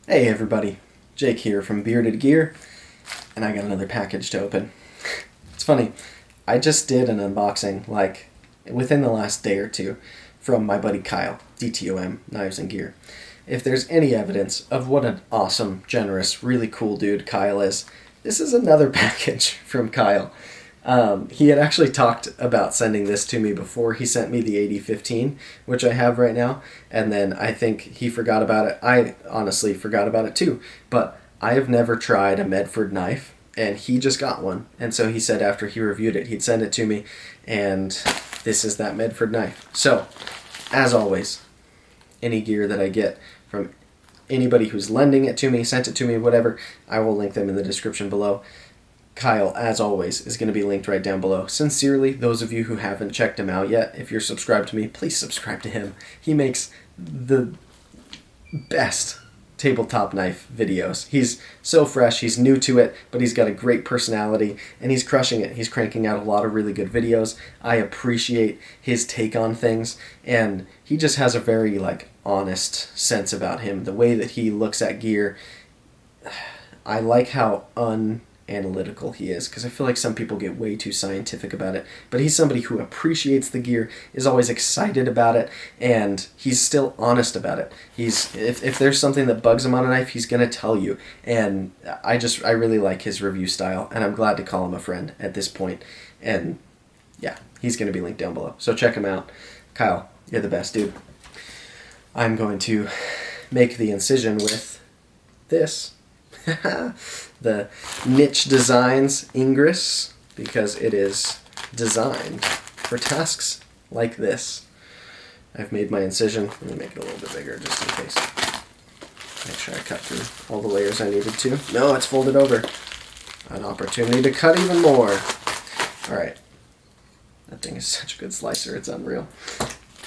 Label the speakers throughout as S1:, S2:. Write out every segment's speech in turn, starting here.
S1: Hey everybody, Jake here from Bearded Gear, and I got another package to open. It's funny, I just did an unboxing, like, within the last day or two, from my buddy Kyle, DTOM Knives and Gear. If there's any evidence of what an awesome, generous, really cool dude Kyle is, this is another package from Kyle. He had actually talked about sending this to me before he sent me the 8015, which I have right now, and then I think he forgot about it. I honestly forgot about it too, but I have never tried a Medford knife, and he just got one, and so he said after he reviewed it, he'd send it to me, and this is that Medford knife. So, as always, any gear that I get from anybody who's lending it to me, sent it to me, whatever, I will link them in the description below. Kyle, as always, is going to be linked right down below. Sincerely, those of you who haven't checked him out yet, if you're subscribed to me, please subscribe to him. He makes the best tabletop knife videos. He's so fresh, he's new to it, but he's got a great personality, and he's crushing it. He's cranking out a lot of really good videos. I appreciate his take on things, and he just has a very, honest sense about him. The way that he looks at gear, I like how analytical he is, because I feel like some people get way too scientific about it, but he's somebody who appreciates the gear, is always excited about it, and he's still honest about it. If there's something that bugs him on a knife, he's gonna tell you, and I really like his review style, and I'm glad to call him a friend at this point. And yeah, he's gonna be linked down below, so check him out. Kyle, you're the best, dude. I'm going to make the incision with this the Niche Designs Ingress, because it is designed for tasks like this. I've made my incision. Let me make it a little bit bigger just in case. Make sure I cut through all the layers I needed to. No, it's folded over. An opportunity to cut even more. Alright. That thing is such a good slicer, it's unreal.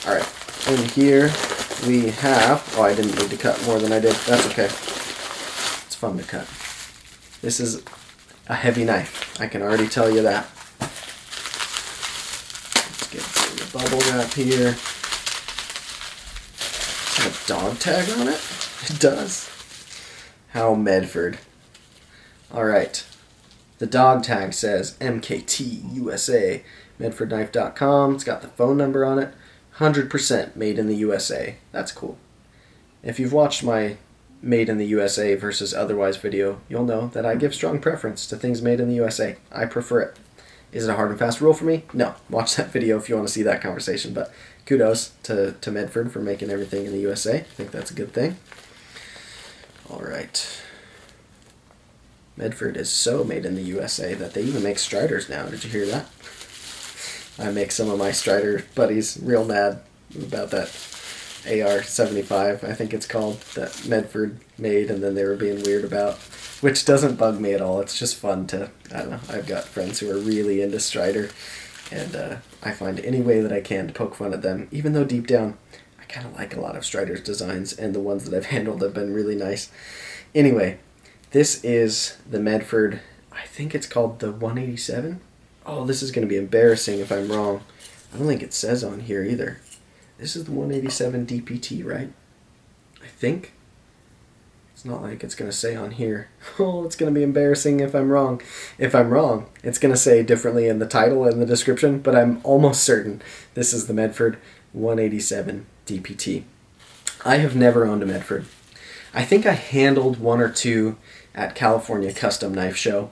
S1: Alright, in here we have... Oh, I didn't need to cut more than I did. That's okay. It's fun to cut. This is a heavy knife. I can already tell you that. Let's get the bubble wrap here. Does it have a dog tag on it? It does. How Medford. Alright. The dog tag says MKT USA, medfordknife.com. It's got the phone number on it. 100% made in the USA. That's cool. If you've watched my made in the USA versus otherwise video, you'll know that I give strong preference to things made in the USA. I prefer it. Is it a hard and fast rule for me? No. Watch that video if you want to see that conversation, but kudos to Medford for making everything in the USA. I think that's a good thing. Alright. Medford is so made in the USA that they even make Striders now. Did you hear that? I make some of my Strider buddies real mad about that AR-75, I think it's called, that Medford made, and then they were being weird about, which doesn't bug me at all. It's just fun to, I don't know, I've got friends who are really into Strider, and I find any way that I can to poke fun at them, even though deep down, I kind of like a lot of Strider's designs, and the ones that I've handled have been really nice. Anyway, this is the Medford, I think it's called the 187? Oh, this is going to be embarrassing if I'm wrong. I don't think it says on here either. This is the 187 DPT, right? I think. It's not like it's going to say on here. Oh, it's going to be embarrassing if I'm wrong. If I'm wrong, it's going to say differently in the title and the description, but I'm almost certain this is the Medford 187 DPT. I have never owned a Medford. I think I handled one or two at California Custom Knife Show.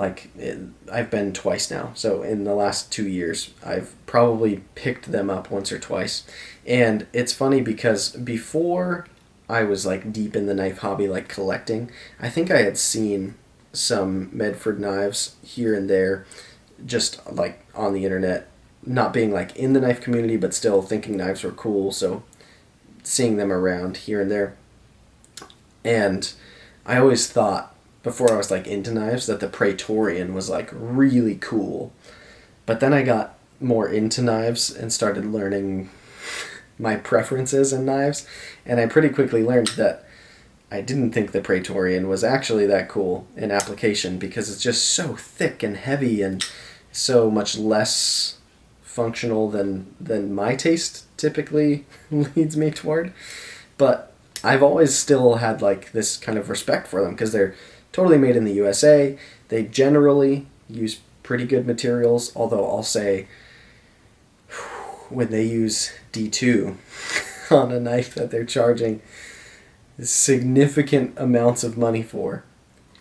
S1: I've been twice now, so in the last 2 years, I've probably picked them up once or twice. And it's funny because before I was deep in the knife hobby, collecting, I think I had seen some Medford knives here and there, just on the internet, not being in the knife community, but still thinking knives were cool, so seeing them around here and there. And I always thought, before I was into knives, that the Praetorian was really cool. But then I got more into knives and started learning my preferences in knives, and I pretty quickly learned that I didn't think the Praetorian was actually that cool in application, because it's just so thick and heavy and so much less functional than my taste typically leads me toward. But I've always still had like this kind of respect for them because they're totally made in the USA. They generally use pretty good materials, although I'll say when they use D2 on a knife that they're charging significant amounts of money for,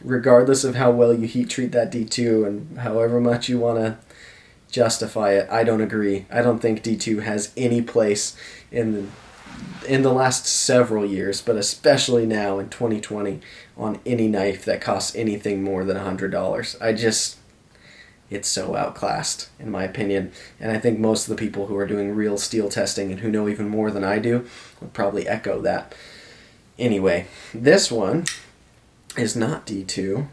S1: regardless of how well you heat treat that D2 and however much you want to justify it, I don't agree. I don't think D2 has any place in the last several years, but especially now in 2020, on any knife that costs anything more than $100. It's so outclassed, in my opinion. And I think most of the people who are doing real steel testing and who know even more than I do would probably echo that. Anyway, this one is not D2.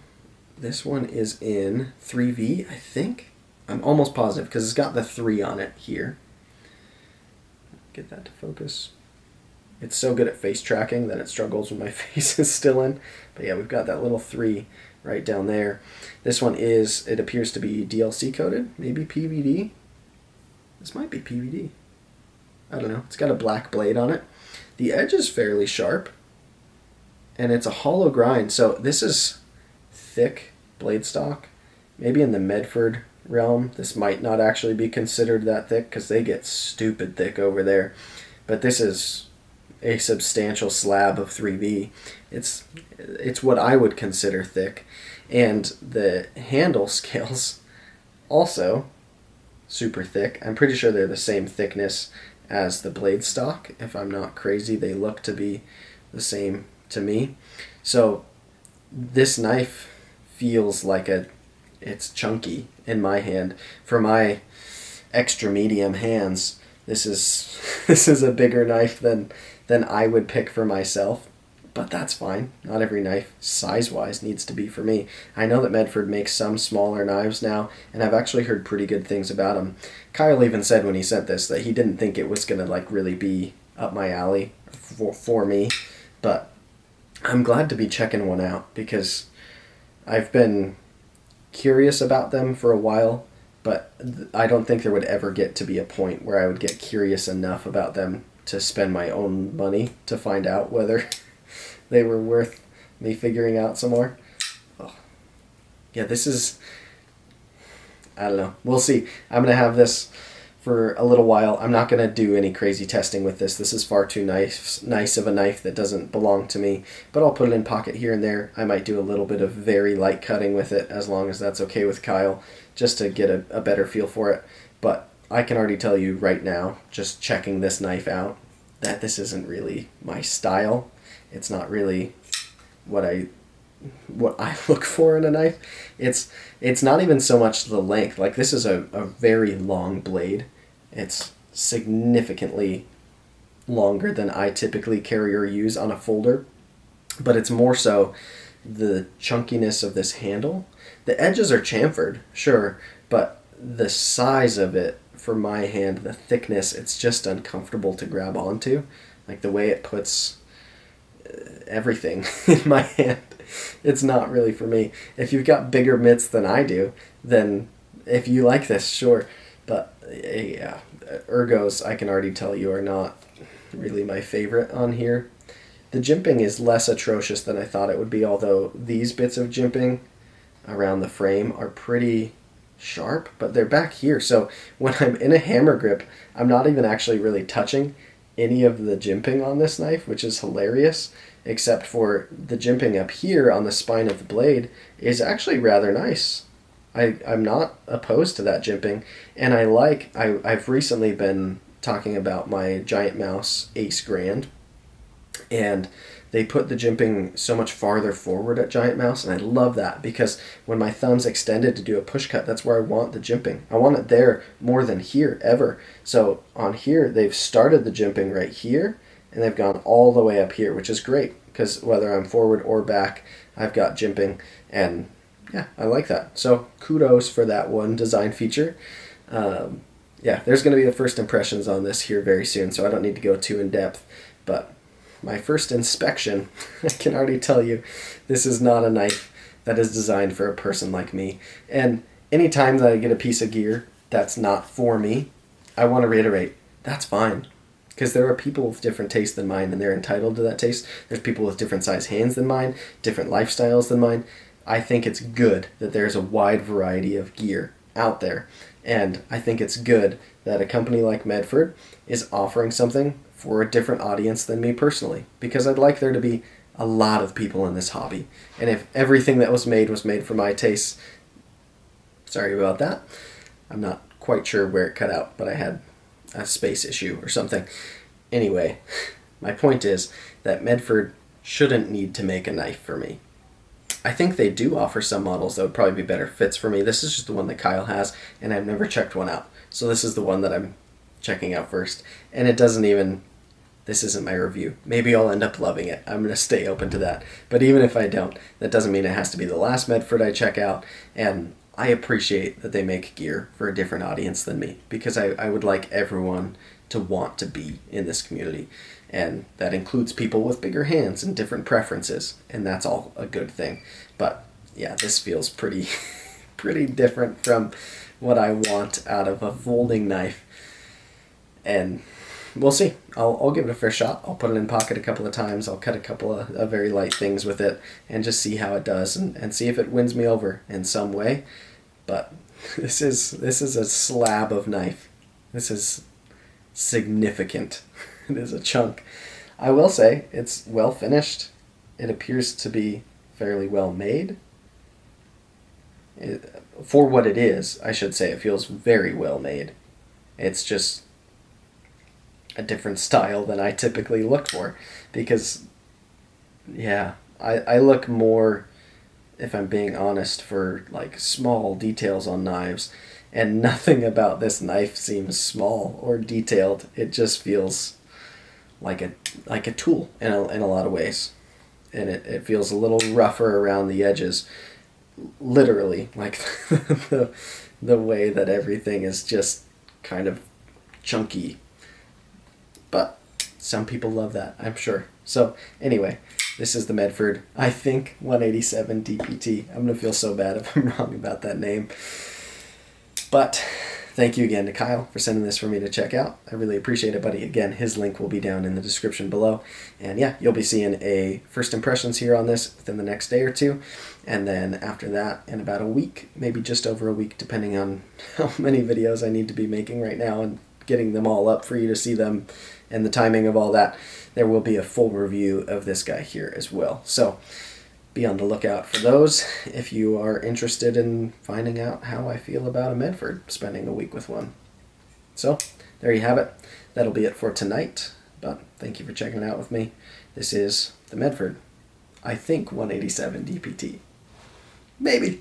S1: This one is in 3V, I think. I'm almost positive because it's got the 3 on it here. Get that to focus. It's so good at face tracking that it struggles when my face is still in. But yeah, we've got that little 3 right down there. This one is, it appears to be DLC coated, maybe PVD. This might be PVD. I don't know. It's got a black blade on it. The edge is fairly sharp, and it's a hollow grind. So this is thick blade stock. Maybe in the Medford realm, this might not actually be considered that thick because they get stupid thick over there. But this is a substantial slab of 3V. It's what I would consider thick. And the handle scales also super thick. I'm pretty sure they're the same thickness as the blade stock. If I'm not crazy, they look to be the same to me. So this knife feels like it's chunky in my hand. For my extra medium hands, this is a bigger knife than I would pick for myself. But that's fine. Not every knife, size-wise, needs to be for me. I know that Medford makes some smaller knives now, and I've actually heard pretty good things about them. Kyle even said when he sent this that he didn't think it was going to like really be up my alley for me. But I'm glad to be checking one out because I've been curious about them for a while, but I don't think there would ever get to be a point where I would get curious enough about them to spend my own money to find out whether they were worth me figuring out some more. Oh. Yeah, this is, I don't know. We'll see. I'm going to have this for a little while. I'm not going to do any crazy testing with this. This is far too nice of a knife that doesn't belong to me. But I'll put it in pocket here and there. I might do a little bit of very light cutting with it as long as that's okay with Kyle, just to get a better feel for it. But I can already tell you right now, just checking this knife out, that this isn't really my style. It's not really what I look for in a knife. It's not even so much the length. Like, this is a very long blade. It's significantly longer than I typically carry or use on a folder. But it's more so the chunkiness of this handle. The edges are chamfered, sure, but the size of it, for my hand, the thickness, it's just uncomfortable to grab onto. Like, the way it puts everything in my hand, it's not really for me. If you've got bigger mitts than I do, then if you like this, sure. But yeah, ergos, I can already tell you, are not really my favorite on here. The jimping is less atrocious than I thought it would be, although these bits of jimping around the frame are pretty sharp, but they're back here. So when I'm in a hammer grip, I'm not even actually really touching any of the jimping on this knife, which is hilarious, except for the jimping up here on the spine of the blade is actually rather nice. I'm not opposed to that jimping, and I've recently been talking about my Giant Mouse Ace Grand, and they put the jimping so much farther forward at Giant Mouse, and I love that because when my thumb's extended to do a push cut, that's where I want the jimping. I want it there more than here ever. So on here, they've started the jimping right here, and they've gone all the way up here, which is great because whether I'm forward or back, I've got jimping, and yeah, I like that. So kudos for that one design feature. Yeah, there's going to be the first impressions on this here very soon, so I don't need to go too in depth, but my first inspection, I can already tell you, this is not a knife that is designed for a person like me. And anytime that I get a piece of gear that's not for me, I want to reiterate, that's fine. Because there are people with different tastes than mine, and they're entitled to that taste. There's people with different size hands than mine, different lifestyles than mine. I think it's good that there's a wide variety of gear out there. And I think it's good that a company like Medford is offering something for a different audience than me personally. Because I'd like there to be a lot of people in this hobby. And if everything that was made for my tastes, sorry about that. I'm not quite sure where it cut out, but I had a space issue or something. Anyway, my point is that Medford shouldn't need to make a knife for me. I think they do offer some models that would probably be better fits for me. This is just the one that Kyle has, and I've never checked one out. So this is the one that I'm checking out first. And it doesn't even, this isn't my review. Maybe I'll end up loving it. I'm going to stay open to that. But even if I don't, that doesn't mean it has to be the last Medford I check out. And I appreciate that they make gear for a different audience than me, because I would like everyone to want to be in this community. And that includes people with bigger hands and different preferences, and that's all a good thing. But yeah, this feels pretty pretty different from what I want out of a folding knife. And we'll see. I'll give it a fair shot. I'll put it in pocket a couple of times. I'll cut a couple of very light things with it and just see how it does, and see if it wins me over in some way. But this is a slab of knife. This is significant. It is a chunk. I will say it's well finished. It appears to be fairly well made. For what it is, I should say, it feels very well made. It's just a different style than I typically look for, because yeah, I look more, if I'm being honest, for like small details on knives, and nothing about this knife seems small or detailed. It just feels like a tool in a lot of ways, and it feels a little rougher around the edges, literally, like the way that everything is just kind of chunky. But some people love that, I'm sure. So anyway, this is the Medford, I think, 187 DPT. I'm going to feel so bad if I'm wrong about that name. But thank you again to Kyle for sending this for me to check out. I really appreciate it, buddy. Again, his link will be down in the description below. And yeah, you'll be seeing a first impressions here on this within the next day or two. And then after that, in about a week, maybe just over a week, depending on how many videos I need to be making right now and getting them all up for you to see them and the timing of all that, there will be a full review of this guy here as well. So be on the lookout for those if you are interested in finding out how I feel about a Medford, spending a week with one. So there you have it. That'll be it for tonight, but thank you for checking it out with me. This is the Medford, I think, 187 DPT. Maybe.